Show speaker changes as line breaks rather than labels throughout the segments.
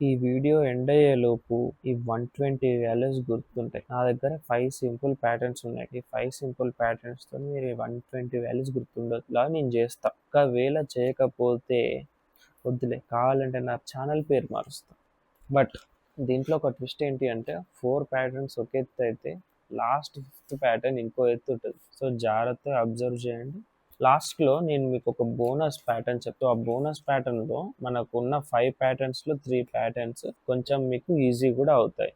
ఈ video end అయ్యేలోపు ఈ 120 వాల్యూస్ గుర్తుంటాయి. నా దగ్గర 5 సింపుల్ ప్యాటర్న్స్ ఉన్నాయి. ఈ 5 సింపుల్ ప్యాటర్న్స్‌తో మీరు ఈ 120 వాల్యూస్ గుర్తుండేలా నేను చేస్తా. ఒకవేళ చేయకపోతే వద్దులే, కావాలంటే నా ఛానల్ పేరు మారుస్తా. బట్ దీంట్లో ఒక ట్విస్ట్ ఏంటి అంటే 4 ప్యాటర్న్స్ ఒక ఎత్తు అయితే లాస్ట్ 5th ప్యాటర్న్ ఇంకో ఎత్తు ఉంటుంది. సో జాగ్రత్తగా అబ్జర్వ్ చేయండి. లాస్ట్‌లో నేను మీకు ఒక బోనస్ ప్యాటర్న్ చెప్తా. ఆ బోనస్ ప్యాటర్న్‌లో మనకున్న 5 ప్యాటర్న్స్‌లో 3 ప్యాటర్న్స్ కొంచెం మీకు ఈజీ కూడా అవుతాయి.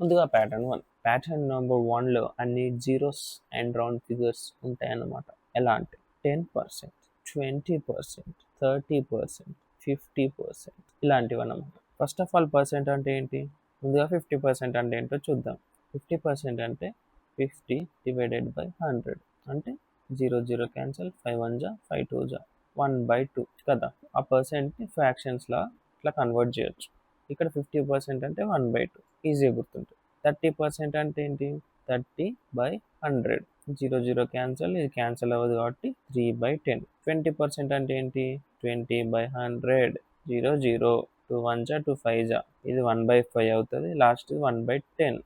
ముందుగా ప్యాటర్న్ 1. ప్యాటర్న్ నెంబర్ 1లో అన్ని జీరోస్ అండ్ రౌండ్ ఫిగర్స్ ఉంటాయన్నమాట. ఎలా అంటే 10%, 20%, 30%, 50% ఇలాంటివి అన్నమాట. ఫస్ట్ ఆఫ్ ఆల్ పర్సెంట్ అంటే ఏంటి? ముందుగా 50% అంటే ఏంటో చూద్దాం. 50% అంటే 50 డివైడెడ్ బై 100 అంటే 0 క్యాన్సల్, 5 1 జా, 5 2 జా, 1/2 కదా. ఆ పర్సెంట్ని ఫ్రాక్షన్స్లా ఇట్లా కన్వర్ట్ చేయొచ్చు. ఇక్కడ 50% అంటే 1/2 ఈజీగా గుర్తుంటుంది. 30% అంటే ఏంటి? 30/100. 0 క్యాన్సల్, ఇది క్యాన్సల్ అవ్వదు కాబట్టి 3/10. 20% అంటే ఏంటి? 20/100. 0 2 1 జా, 2 5 జా, ఇది 1/5 అవుతుంది. లాస్ట్ 1/10.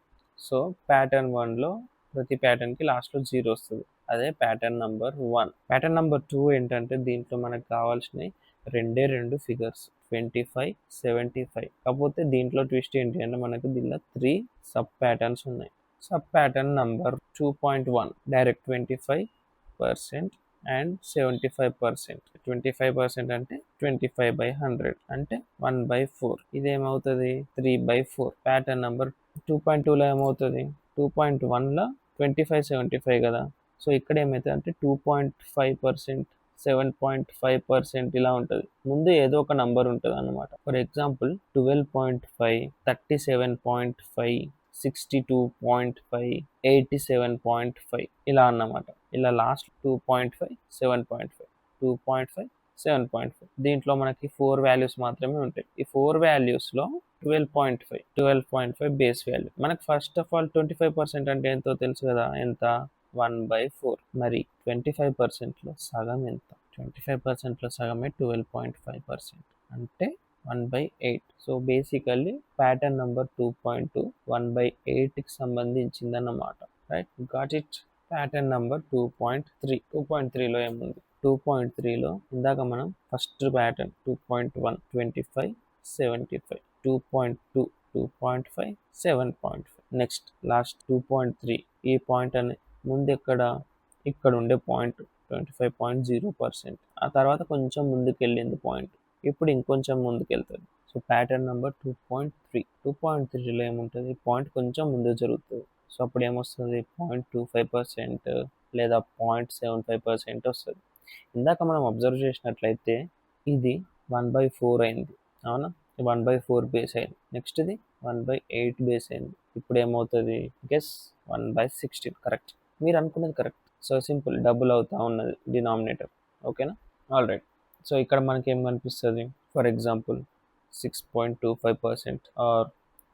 సో ప్యాటర్న్ 1లో ప్రతి ప్యాటర్న్కి లాస్ట్లో 0 వస్తుంది. అదే ప్యాటర్న్ నెంబర్ 1. ప్యాటర్న్ నెంబర్ 2 ఏంటంటే దీంట్లో మనకు కావాల్సినవి రెండు ఫిగర్స్ 25, 75. కాకపోతే దీంట్లో ట్విస్ట్ ఏంటి అంటే మనకు దీనిలో 3 సబ్ ప్యాటర్న్స్ ఉన్నాయి. Sub pattern number 2.1 direct 25% and 75%. 25% అంటే 25/100 అంటే 1/4. ఇదేమవుతుంది? 3/4. ప్యాటర్న్ నంబర్ 2.2లో ఏమవుతుంది? 2.1లో 25, 75 కదా. సో ఇక్కడ ఏమవుతుంది అంటే 2.5%, 7.5% ఇలా ఉంటుంది. ముందు ఏదో ఒక నంబర్ ఉంటుంది అన్నమాట. ఫర్ ఎగ్జాంపుల్ 12.5, 37.5, 62.5, 87.5 ఇలా అన్నమాట. ఇలా లాస్ట్ 2.5, 7.5, 2.5, 7.5. దీంట్లో మనకి 4 వాల్యూస్ మాత్రమే ఉంటాయి. ఈ 4 వాల్యూస్లో 12.5 బేస్ వాల్యూ. మనకు ఫస్ట్ ఆఫ్ ఆల్ 25% అంటే ఎంతో తెలుసు కదా. ఎంత? 1/4. మరి 25%లో సగం ఎంత? 25%లో సగమే 12.5% అంటే 1/8. సో బేసికల్లీ ప్యాటర్న్ నెంబర్ 2.2 1/8కి సంబంధించిందన్నమాట. Right, got it. Pattern number 2.3. 2.3లో ఏముంది? 2.3లో ఇందాక మనం ఫస్ట్ ప్యాటర్న్ 2.1 25, 75, 2.2 2.5, 7.5. Next last 2.3. ఈ పాయింట్ అని ముందు ఇక్కడ ఉండే పాయింట్ 25.0%. ఆ తర్వాత కొంచెం ముందుకు వెళ్ళింది పాయింట్, ఇప్పుడు ఇంకొంచెం ముందుకు వెళ్తుంది. So pattern number 2.3. 2.3లో ఏముంటుంది? పాయింట్ కొంచెం ముందు జరుగుతుంది. సో అప్పుడు ఏమొస్తుంది? 0.25% లేదా 0.75% వస్తుంది. ఇందాక మనం అబ్జర్వ్ చేసినట్లయితే ఇది 1/4 అయింది, అవునా? 1/4 బేస్ అయింది. నెక్స్ట్ ఇది 1/8 బేస్ అయింది. ఇప్పుడు ఏమవుతుంది? గెస్. 1/16. కరెక్ట్, మీరు అనుకున్నది కరెక్ట్. సో సింపుల్, డబుల్ అవుతా ఉన్నది డినామినేటర్. ఓకేనా? All right. సో ఇక్కడ మనకి ఏం కనిపిస్తుంది? For example 6.25% are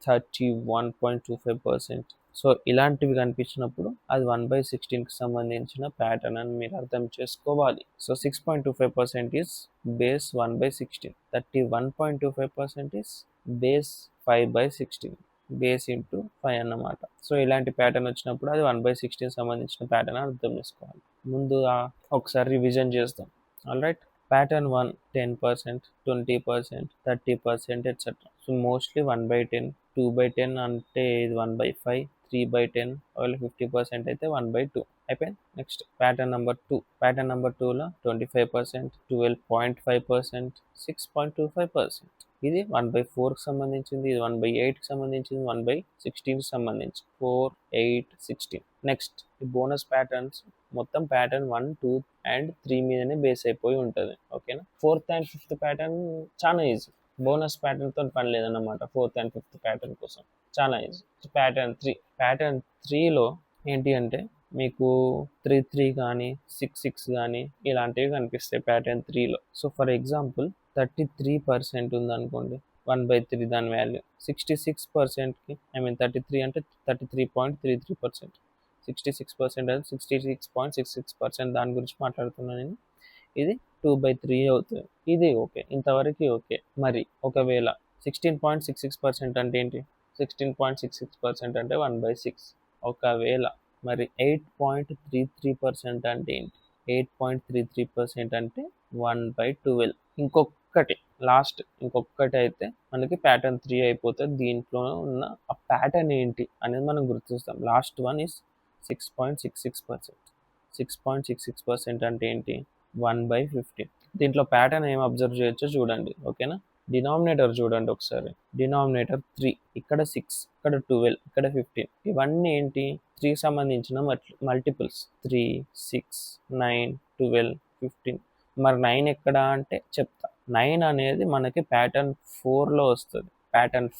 31.25%. సో ఇలాంటివి కనిపించినప్పుడు అది 1/16కి సంబంధించిన ప్యాటర్న్ అని మీరు అర్థం చేసుకోవాలి. So 6.25% is base 1/16. 31.25% is base 5/16. Base into 5 అన్నమాట. సో ఇలాంటి ప్యాటర్న్ వచ్చినప్పుడు అది 1/16 సంబంధించిన ప్యాటర్న్ అర్థం చేసుకోవాలి. ముందుగా ఒకసారి రివిజన్ చేస్తాం. All right. Pattern 1 10%, 20%, 30% etcetera. So mostly 1/10, 2/10 అంటే ఇది 1/5, 3/10, ఒకవేళ 50% అయితే 1/2 అయిపోయింది. Next pattern number 2. Pattern number 2లో 25%, 12.5%, 6.25%. ఇది 1/4కి సంబంధించింది, ఇది 1/8కి సంబంధించింది, 1/16కి సంబంధించి 4, 8, 16. నెక్స్ట్ ఈ బోనస్ ప్యాటర్న్స్ మొత్తం ప్యాటర్న్ 1, 2 అండ్ 3 మీదనే బేస్ అయిపోయి ఉంటుంది. ఓకేనా? 4th అండ్ 5th ప్యాటర్న్ చాలా ఈజీ. బోనస్ ప్యాటర్న్తో పని లేదన్నమాట. 4th అండ్ 5th ప్యాటర్న్ కోసం చాలా ఈజీ. ప్యాటర్న్ 3. ప్యాటర్న్ 3లో ఏంటి అంటే మీకు 3 కానీ 6 కానీ ఇలాంటివి కనిపిస్తాయి ప్యాటర్న్ 3లో. సో ఫర్ ఎగ్జాంపుల్ 33% ఉందనుకోండి, 1/3 దాని వాల్యూ. 66%కి 33 అంటే 33.33%. 66% అంటే 66.66%. దాని గురించి మాట్లాడుతున్నాను నేను. ఇది 2/3 అవుతుంది. ఇది ఓకే, ఇంతవరకు ఓకే. మరి ఒకవేళ 16.66% అంటే ఏంటి? 16.66% అంటే 1/6. ఒకవేళ మరి 8.33% అంటే ఏంటి? 8.33% అంటే 1/12. ఇంకొకటి అయితే మనకి ప్యాటర్న్ 3 అయిపోతుంది. దీంట్లో ఉన్న ఆ ప్యాటర్న్ ఏంటి అనేది మనం గుర్తిస్తాం. Last one is 6.66%. 6.66% అంటే ఏంటి? 1/15. దీంట్లో ప్యాటర్న్ ఏం అబ్జర్వ్ చేయొచ్చో చూడండి. ఓకేనా? డినామినేటర్ చూడండి ఒకసారి. డినామినేటర్ 3, ఇక్కడ 6, ఇక్కడ 12, ఇక్కడ 15. ఇవన్నీ ఏంటి? 3 సంబంధించిన మల్టిపుల్స్. 3, 6, 9, 12, 15. మరి 9 ఎక్కడ అంటే చెప్తా. 9 అనేది మనకి ప్యాటర్న్ 4లో వస్తుంది. ప్యాటర్న్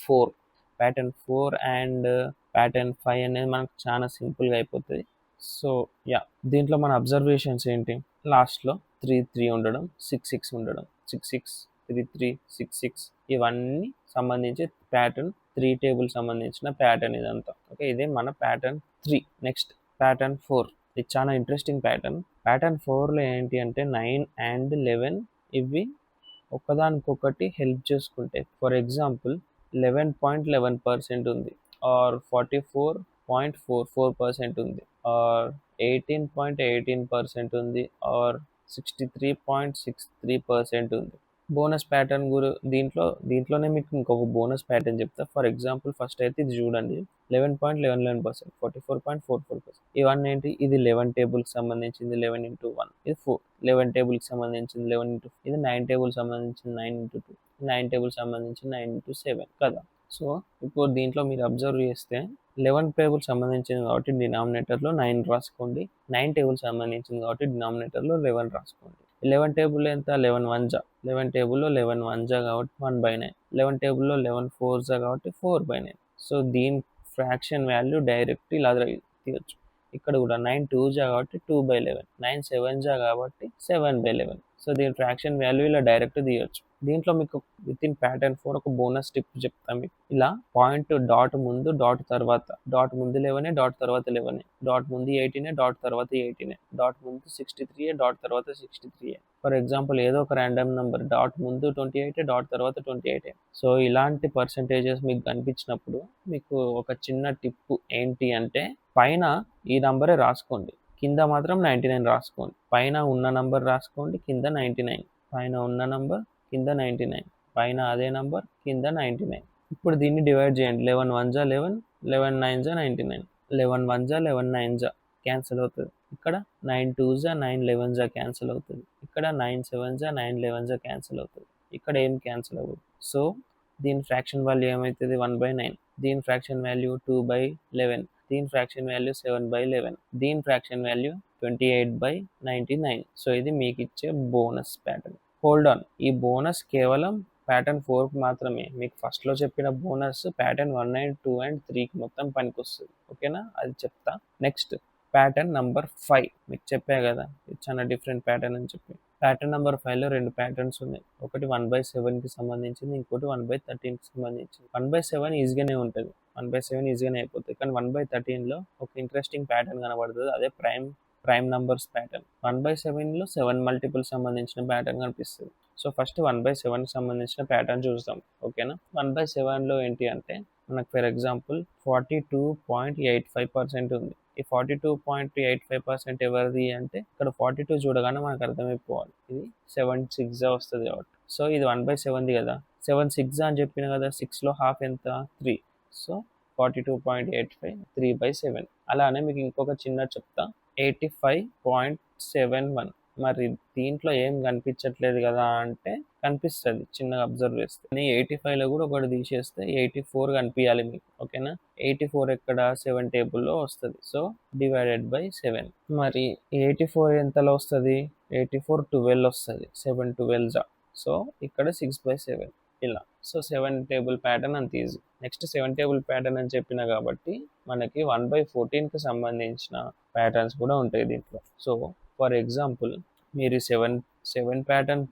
4 అండ్ ప్యాటర్న్ 5 అనేది మనకు చాలా సింపుల్గా అయిపోతుంది. సో యా, దీంట్లో మన అబ్జర్వేషన్స్ ఏంటి? లాస్ట్లో 3, 3 ఉండడం, 6, 6 ఉండడం, 6, 6, 3, 3, 6, 6 ఇవన్నీ సంబంధించి ప్యాటర్న్ 3 టేబుల్ సంబంధించిన ప్యాటర్న్ ఇదంతా. ఓకే, ఇదే మన ప్యాటర్న్ 3. Next pattern 4. ఇది చాలా ఇంట్రెస్టింగ్ ప్యాటర్న్. ప్యాటర్న్ 4లో ఏంటి అంటే 9 అండ్ 11 ఇవి ఒకదానికొకటి హెల్ప్ చేసుకుంటాయి. ఫర్ ఎగ్జాంపుల్ 11.11% ఉంది, ఆర్ 44.44% ఉంది, ఆర్ 18.18% ఉంది, ఆర్ 63.63% ఉంది. బోనస్ ప్యాటర్న్ దీంట్లోనే మీకు ఇంకొక బోనస్ ప్యాటర్న్ చెప్తా. ఫర్ ఎగ్జాంపుల్ ఫస్ట్ అయితే ఇది చూడండి. 11.11%, 44.44%. ఇవన్నీ ఏంటి? ఇది 11 టేబుల్కి సంబంధించింది 11 into 1, ఇది 4. 11 టేబుల్కి సంబంధించింది 11 into 4, ఇది 9 టేబుల్ సంబంధించింది 9 into 2, 9 టేబుల్ సంబంధించింది 9 into 7 కదా. సో ఇప్పుడు దీంట్లో మీరు అబ్జర్వ్ చేస్తే 11 టేబుల్ సంబంధించింది కాబట్టి డినామినేటర్లో 9 రాసుకోండి. 9 టేబుల్ సంబంధించింది కాబట్టి డినామినేటర్లో 11 రాసుకోండి. 11 టేబుల్ ఎంత? 11 1 జా. 11 టేబుల్లో 11 1 జా కాబట్టి 1/9. 11 టేబుల్లో 11 4 జా కాబట్టి 4/9. సో దీని ఫ్రాక్షన్ వాల్యూ డైరెక్ట్ ఇలా తీయచ్చు. ఇక్కడ కూడా 9 2 జా కాబట్టి 2/11, 9 7 జా కాబట్టి 7/11. సో దీని ఫ్రాక్షన్ వాల్యూ ఇలా డైరెక్ట్ తీయచ్చు. దీంట్లో మీకు విత్ ఇన్ ప్యాటర్న్ 4 ఒక బోనస్ టిప్ చెప్తాను మీకు. ఇలా పాయింట్ డాట్ ముందు డాట్ తర్వాత, డాట్ ముందు 11, డాట్ తర్వాత 11, డాట్ ముందు 18, డాట్ తర్వాత 18, డాట్ ముందు 63, డాట్ తర్వాత 63. ఫర్ ఎగ్జాంపుల్ ఏదో ఒక ర్యాండమ్ నెంబర్ డాట్ ముందు 28, డాట్ తర్వాత 28. సో ఇలాంటి పర్సంటేజెస్ మీకు కనిపించినప్పుడు మీకు ఒక చిన్న టిప్ ఏంటి అంటే పైన ఈ నంబరే రాసుకోండి, కింద మాత్రం 99 రాసుకోండి. పైన ఉన్న నంబర్ రాసుకోండి, కింద 99. పైన ఉన్న నంబర్, కింద 99. పైన అదే నంబర్, కింద 99. ఇప్పుడు దీన్ని డివైడ్ చేయండి. 11 1 జా 11, 11 9 జా 99. 11 1 జా 11 9 జా క్యాన్సిల్ అవుతుంది. ఇక్కడ 9 2 జా 9 11 జా క్యాన్సిల్ అవుతుంది. ఇక్కడ 9 7 జా 9 11 జా క్యాన్సిల్ అవుతుంది. ఇక్కడ ఏం క్యాన్సిల్ అవ్వదు. సో దీని ఫ్రాక్షన్ వాల్యూ ఏమవుతుంది? 1/9. దీని ఫ్రాక్షన్ వాల్యూ 2/11. దీని ఫ్రాక్షన్ వాల్యూ 7/11. దీని ఫ్రాక్షన్ వాల్యూ 28/99. సో ఇది మీకు ఇచ్చే బోనస్ ప్యాటర్న్. హోల్డ్ ఆన్, ఈ బోనస్ కేవలం ప్యాటర్న్ 4కి మాత్రమే. మీకు ఫస్ట్లో చెప్పిన బోనస్ ప్యాటర్న్ 1 and 2 and 3కి మొత్తం పనికొస్తుంది. ఓకేనా? అది చెప్తా. Next pattern number 5. మీకు చెప్పా కదా ఇది చాలా డిఫరెంట్ ప్యాటర్న్ అని చెప్పి. ప్యాటర్న్ నెంబర్ 5లో 2 ప్యాటర్న్స్ ఉన్నాయి. ఒకటి 1/7కి సంబంధించింది, ఇంకోటి 1/13కి సంబంధించింది. 1/7 ఈజీగానే ఉంటుంది, 1/7 ఈజీగానే అయిపోతుంది. కానీ 1/13లో ఒక ఇంట్రెస్టింగ్ ప్యాటర్న్ కనబడుతుంది. అదే ప్రైమ్ నంబర్స్ ప్యాటర్న్. 1/7లో 7 మల్టిపుల్ సంబంధించిన ప్యాటర్న్ కనిపిస్తుంది. సో ఫస్ట్ 1/7కి సంబంధించిన ప్యాటర్న్ చూద్దాం. ఓకేనా? 1/7లో ఏంటి అంటే మనకు ఫర్ ఎగ్జాంపుల్ 42.85% ఉంది. ఈ 42.85% ఎవరిది అంటే ఇక్కడ 42 చూడగానే మనకు అర్థమైపోవాలి ఇది 7 6 వస్తుంది కాబట్టి. సో ఇది 1/7ది కదా. 7 6 అని చెప్పిన కదా. 6లో హాఫ్ ఎంత? 3. సో 42.85 3/7. అలానే మీకు ఇంకొక చిన్న చెప్తా. 85.71. మరి దీంట్లో ఏం కనిపించట్లేదు కదా అంటే కనిపిస్తుంది, చిన్నగా అబ్జర్వ్ చేస్తే. 85లో కూడా ఒకటి తీసేస్తే 84 కనిపించాలి మీకు. ఓకేనా? 84 ఎక్కడ? 7 టేబుల్లో వస్తుంది. సో /7. మరి 84 ఎంతలో వస్తుంది? 84 12 వస్తుంది. 7 12 జా. సో ఇక్కడ 6/7 ఇలా. సో 7 టేబుల్ ప్యాటర్న్ అంత ఈజీ. నెక్స్ట్ 7 టేబుల్ ప్యాటర్న్ అని చెప్పిన కాబట్టి మనకి 1/14కి సంబంధించిన ప్యాటర్న్స్ కూడా ఉంటాయి దీంట్లో. సో ఫర్ ఎగ్జాంపుల్ మీరు 7 ప్యాటర్న్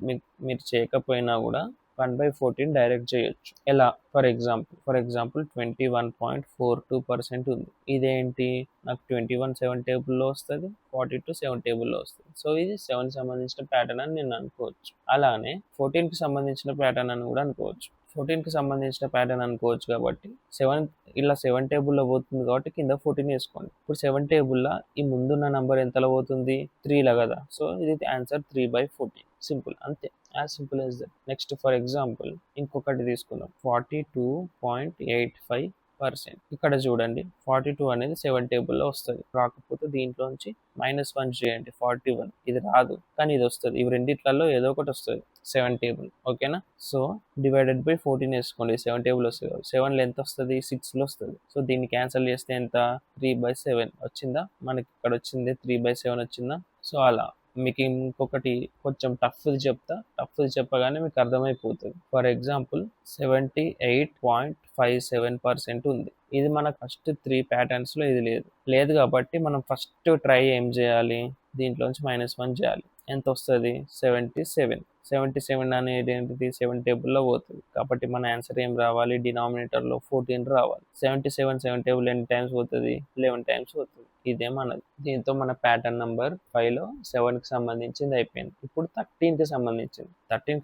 మీరు చేయకపోయినా కూడా 1/14 డైరెక్ట్ చేయొచ్చు. ఎలా? ఫర్ ఎగ్జాంపుల్ 21.42% ఉంది. ఇదేంటి? నాకు 21 7 టేబుల్లో వస్తుంది, 42 7 టేబుల్లో వస్తుంది. సో ఇది 7 సంబంధించిన ప్యాటర్న్ అని నేను అనుకోవచ్చు. అలానే 14కి సంబంధించిన ప్యాటర్న్ అని కూడా అనుకోవచ్చు. 14కి సంబంధించిన ప్యాటర్న్ అనుకోవచ్చు కాబట్టి 7 ఇలా 7 టేబుల్లో పోతుంది కాబట్టి కింద 14 వేసుకోండి. ఇప్పుడు 7 టేబుల్లో ఈ ముందున్న నంబర్ ఎంతలో పోతుంది 3లా కదా, సో ఇది ఆన్సర్ 3/14. సింపుల్, అంతే, as simple as that. Next for example ఇంకొకటి తీసుకుందాం, 42.85%. ఇక్కడ చూడండి 42 అనేది 7 టేబుల్లో వస్తుంది, రాకపోతే దీంట్లోంచి -1 చేయండి 41, ఇది రాదు కానీ ఇది వస్తుంది. ఇవి రెండిట్లలో ఏదో ఒకటి వస్తుంది 7 టేబుల్, ఓకేనా. సో డివైడెడ్ బై 14 వేసుకోండి, 7 టేబుల్ వస్తుంది. 7లో ఎంత వస్తుంది 6లో వస్తుంది. సో దీన్ని క్యాన్సిల్ చేస్తే ఎంత 3/7 వచ్చిందా, మనకి ఇక్కడ వచ్చింది 3/7 వచ్చిందా. సో అలా మీకు ఇంకొకటి కొంచెం టఫ్ది చెప్పగానే మీకు అర్థమైపోతుంది. ఫర్ ఎగ్జాంపుల్ 78.57% ఉంది. ఇది మన ఫస్ట్ 3 ప్యాటర్న్స్లో ఇది లేదు కాబట్టి మనం ఫస్ట్ ట్రై ఏం చేయాలి, దీంట్లోంచి -1 చేయాలి. ఎంత వస్తుంది 77 అనేది ఏంటిది 7 టేబుల్లో పోతుంది కాబట్టి మన ఆన్సర్ ఏం రావాలి, డినామినేటర్లో 14 రావాలి. 7 టేబుల్ ఎన్ని టైమ్స్ పోతుంది 11 టైమ్స్ పోతుంది. ఇదే మనది. దీంతో మన ప్యాటర్న్ నెంబర్ 5లో 7కి సంబంధించింది అయిపోయింది. ఇప్పుడు 13కి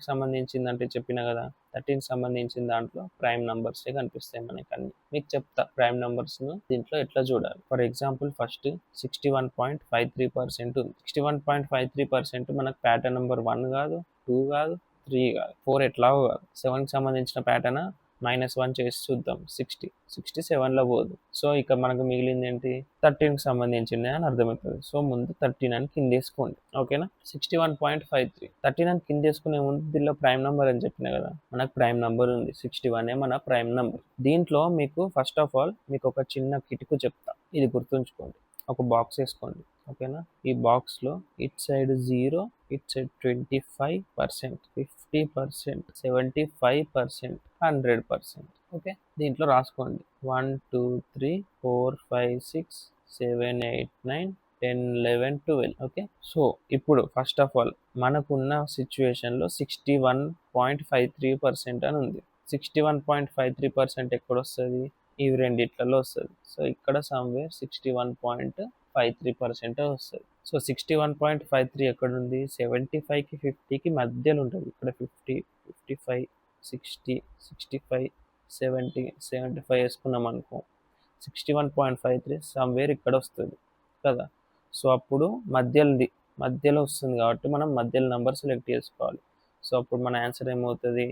సంబంధించింది అంటే చెప్పిన కదా, 13కి సంబంధించిన దాంట్లో ప్రైమ్ నంబర్సే కనిపిస్తాయి మనకి అన్ని. మీకు చెప్తా ప్రైమ్ నంబర్స్ను దీంట్లో ఎట్లా చూడాలి. ఫర్ ఎగ్జాంపుల్ ఫస్ట్ 61.53% ఉంది. 61.53% మనకు ప్యాటర్న్ నెంబర్ 1 కాదు, 2 కాదు, 3 కాదు, 4 ఎట్లాగో కాదు. 7కి సంబంధించిన ప్యాటర్న్ -1 చేసి చూద్దాం, 67లో పోదు. సో ఇక మనకు మిగిలింది ఏంటి 13కి సంబంధించింది అని అర్థమవుతుంది. సో ముందు 13 అని కింద వేసుకోండి, ఓకేనా. 61.53 13 అని కింద వేసుకునే ముందు దీనిలో ప్రైమ్ నెంబర్ అని చెప్పిన కదా, మనకు ప్రైమ్ నెంబర్ ఉంది 61 మన ప్రైమ్ నెంబర్. దీంట్లో మీకు ఫస్ట్ ఆఫ్ ఆల్ మీకు ఒక చిన్న కిటుకు చెప్తా, ఇది గుర్తుంచుకోండి. ఒక బాక్స్ వేసుకోండి, ఓకేనా. ఈ బాక్స్లో it side 0, it side 25%, 50%, 75%, 100%, okay. దీంట్లో రాసుకోండి 1 2 3 4 5 6 7 8 9 10 11 12, ఓకే. సో ఇప్పుడు ఫస్ట్ ఆఫ్ ఆల్ మనకున్న సిచ్యువేషన్లో 61.53% అని ఉంది. 61.53% ఎక్కడ వస్తుంది, ఇవి రెండిట్లలో వస్తుంది. సో ఇక్కడ సమ్వేర్ 61.53% వస్తుంది. సో 61.53 ఎక్కడ ఉంది 75కి 50కి మధ్యలో ఉంటుంది. ఇక్కడ 50, 55, 60, 65, 70, 75 వేసుకున్నాం అనుకో, 61.53 సమ్వేర్ ఇక్కడ వస్తుంది కదా. సో అప్పుడు మధ్యలో వస్తుంది కాబట్టి మనం మధ్యలో నెంబర్ సెలెక్ట్ చేసుకోవాలి. సో అప్పుడు మన ఆన్సర్ ఏమవుతుంది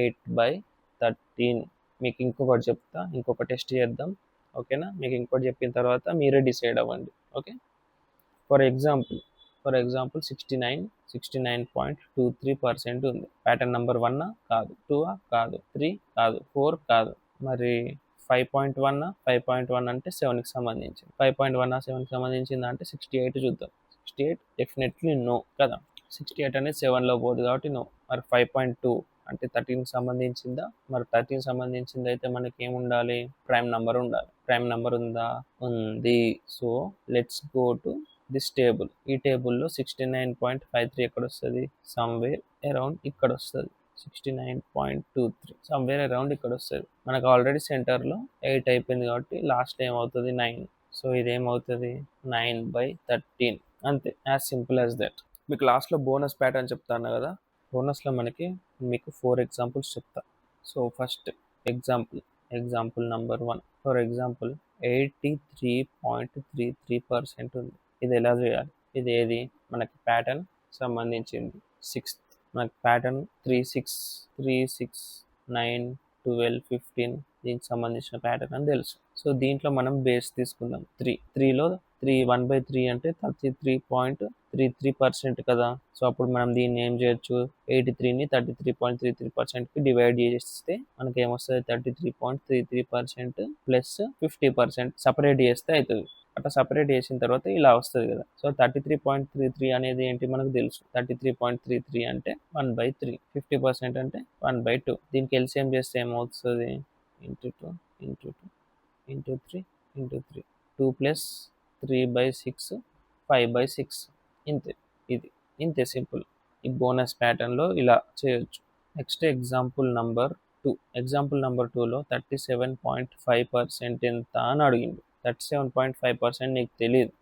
8/13. మీకు ఇంకొకటి చెప్తా, ఇంకొక టెస్ట్ చేద్దాం, ఓకేనా. మీకు ఇంకోటి చెప్పిన తర్వాత మీరే డిసైడ్ అవ్వండి, ఓకే. ఫర్ ఎగ్జాంపుల్ 69.23% ఉంది. ప్యాటర్న్ నెంబర్ 1 కాదు, 2 కాదు, 3 కాదు, 4 కాదు, మరి 5.1 అంటే 7కి సంబంధించింది. 5.1 7కి సంబంధించింది అంటే 68 చూద్దాం. 68 డెఫినెట్లీ నో కదా, 68 అనేది 7లో పోదు కాబట్టి నో. మరి 5.2 అంటే 13కి సంబంధించిందా, మరి 13కి సంబంధించింది అయితే మనకి ఏముండాలి ప్రైమ్ నెంబర్ ఉండాలి. ప్రైమ్ నెంబర్ ఉందా, ఉంది. So let's go to this table. ఈ టేబుల్లో 69.53 ఎక్కడ వస్తుంది, సమ్వేర్ అరౌండ్ ఇక్కడ వస్తుంది. 69.23 సమ్వేర్ అరౌండ్ ఇక్కడ వస్తుంది. మనకు ఆల్రెడీ సెంటర్లో 8 అయిపోయింది కాబట్టి లాస్ట్ ఏమవుతుంది 9. సో ఇదేమవుతుంది 9/13, అంతే, యాజ్ సింపుల్ యాజ్ దట్. మీకు లాస్ట్లో బోనస్ ప్యాటర్న్ చెప్తాను కదా, బోనస్లో మీకు 4 ఎగ్జాంపుల్స్ చెప్తా. So first example number 1 for example 83.33% ఉంది. ఇది ఎలా చేయాలి, ఇది ఏది మనకి ప్యాటర్న్ సంబంధించింది 6th, మనకి ప్యాటర్న్ 3 6 9 12 15 దీనికి సంబంధించిన ప్యాటర్న్ అని తెలుసు. సో దీంట్లో మనం బేస్ తీసుకుందాం 3లో 1/3 అంటే 33.33% కదా. సో అప్పుడు మనం దీన్ని ఏం చేయొచ్చు, 83ని 33.33%కి డివైడ్ చేస్తే మనకి ఏమొస్తుంది 33.33% ప్లస్ 50% సపరేట్ చేస్తే అవుతుంది. అట్లా సపరేట్ చేసిన తర్వాత ఇలా వస్తుంది కదా. సో 33.33 అనేది ఏంటి మనకు తెలుసు, 33.33 అంటే 1/3, 50% అంటే 1/2. దీనికి ఎల్సిఎం చేస్తే ఏమవుతుంది into 2 into 2 into 3 into 3, 2 plus 3/6 5/6, ఇంతే సింపుల్. ఈ బోనస్ ప్యాటర్న్లో ఇలా చేయొచ్చు. నెక్స్ట్ ఎగ్జాంపుల్ నెంబర్ 2లో 37.5% ఎంత అని అడిగింది. దట్ 7.5% నీకు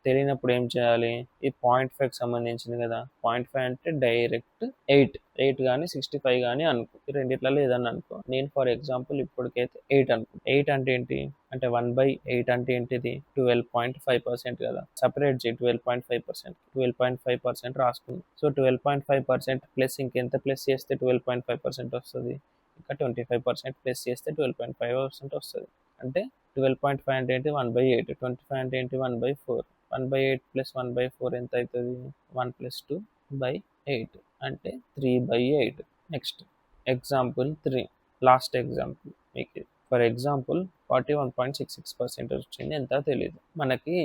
తెలియనప్పుడు ఏం చేయాలి? ఈ 0.5కి సంబంధించింది కదా, 0.5 అంటే డైరెక్ట్ 8 కానీ 65 కానీ అనుకో, ఈ రెండిట్లలో ఏదన్నా అనుకో. నేను ఫర్ ఎగ్జాంపుల్ ఇప్పటికైతే 8 అనుకో. 8 అంటే ఏంటి అంటే 1/8 అంటే ఏంటిది 12.5% కదా. సపరేట్ చేయి 12.5%, 12.5% రాసుకుంది. సో 12.5% ప్లస్ ఇంకెంత ప్లస్ చేస్తే 12.5% వస్తుంది, ఇంకా 25% ప్లస్ చేస్తే 12.5% వస్తుంది. అంటే 12.5 అంటే ఏంటి 1/8, 25 అంటే ఏంటి 1/4, 1/8 ప్లస్ 1/4 ఎంత అవుతుంది 1 + 2/8 అంటే 3/8. నెక్స్ట్ ఎగ్జాంపుల్ 3, లాస్ట్ ఎగ్జాంపుల్ మీకు. ఫర్ ఎగ్జాంపుల్ 41.66% వచ్చింది, ఎంత తెలియదు మనకి.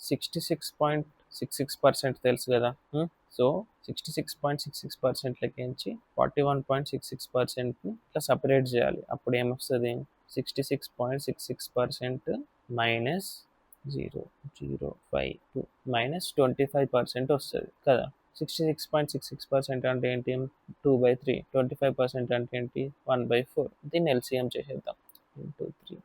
66.66% తెలుసు కదా. సో 66.66% లెక్కించి 41.66%ని ఇట్లా సపరేట్ చేయాలి. అప్పుడు ఏమొస్తుంది 66.66% మైనస్ 0.052 మైనస్ 25% వస్తుంది కదా. 66.66% అంటే ఏంటి 2/3, 25% అంటే ఏంటి 1/4. దీన్ని ఎల్సిఎం చేసేద్దాం. 3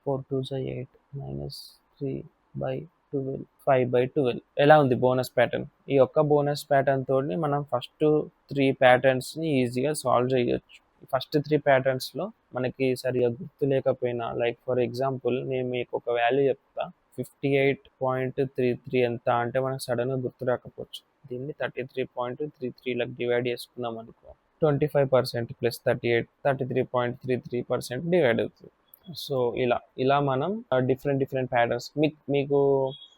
4 2 8 మైనస్ 3/12 5/12. ఎలా ఉంది బోనస్ ప్యాటర్న్? ఈ ఒక్క బోనస్ ప్యాటర్న్ తోటి మనం ఫస్ట్ 3 ప్యాటర్న్స్ని ఈజీగా సాల్వ్ చేయొచ్చు. ఫస్ట్ 3 ప్యాటర్న్స్లో మనకి సరిగా గుర్తు లేకపోయినా, లైక్ ఫర్ ఎగ్జాంపుల్ నేను మీకు ఒక వాల్యూ చెప్తా, 58.33 ఎంత అంటే మనకు సడన్గా గుర్తు రాకపోవచ్చు. దీన్ని 33.33లకు డివైడ్ చేసుకున్నాం అనుకో, 25% ప్లస్ 38 33.33% డివైడ్ అవుతుంది. సో ఇలా మనం డిఫరెంట్ ప్యాటర్న్స్ మీకు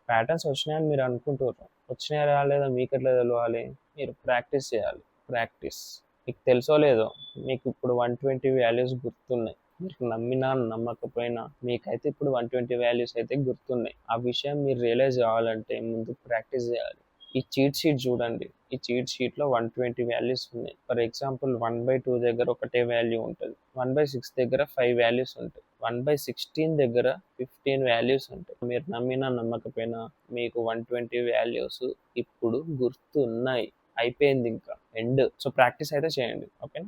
ప్యాటర్న్స్ వచ్చినాయని మీరు అనుకుంటున్నారు. వచ్చినాయా రాలేదా మీకు ఎట్లా తెలవాలి? మీరు ప్రాక్టీస్ చేయాలి. ప్రాక్టీస్ మీకు తెలుసో లేదో, మీకు ఇప్పుడు 120 వాల్యూస్ గుర్తున్నాయి. మీరు నమ్మినా నమ్మకపోయినా మీకైతే ఇప్పుడు 120 వాల్యూస్ అయితే గుర్తున్నాయి. ఆ విషయం మీరు రియలైజ్ కావాలంటే ముందు ప్రాక్టీస్ చేయాలి. ఈ చీట్ షీట్ చూడండి. ఈ చీట్ షీట్లో 120 వాల్యూస్ ఉన్నాయి. ఫర్ ఎగ్జాంపుల్ 1/2 దగ్గర ఒకటే వాల్యూ ఉంటుంది, 1/6 దగ్గర 5 వాల్యూస్ ఉంటాయి, 1/16 దగ్గర 15 వాల్యూస్ ఉంటాయి. మీరు నమ్మినా నమ్మకపోయినా మీకు 120 వాల్యూస్ ఇప్పుడు గుర్తున్నాయి. అయిపోయింది, ఇంకా ఎండ్. సో ప్రాక్టీస్ అయితే చేయండి. ఓకే.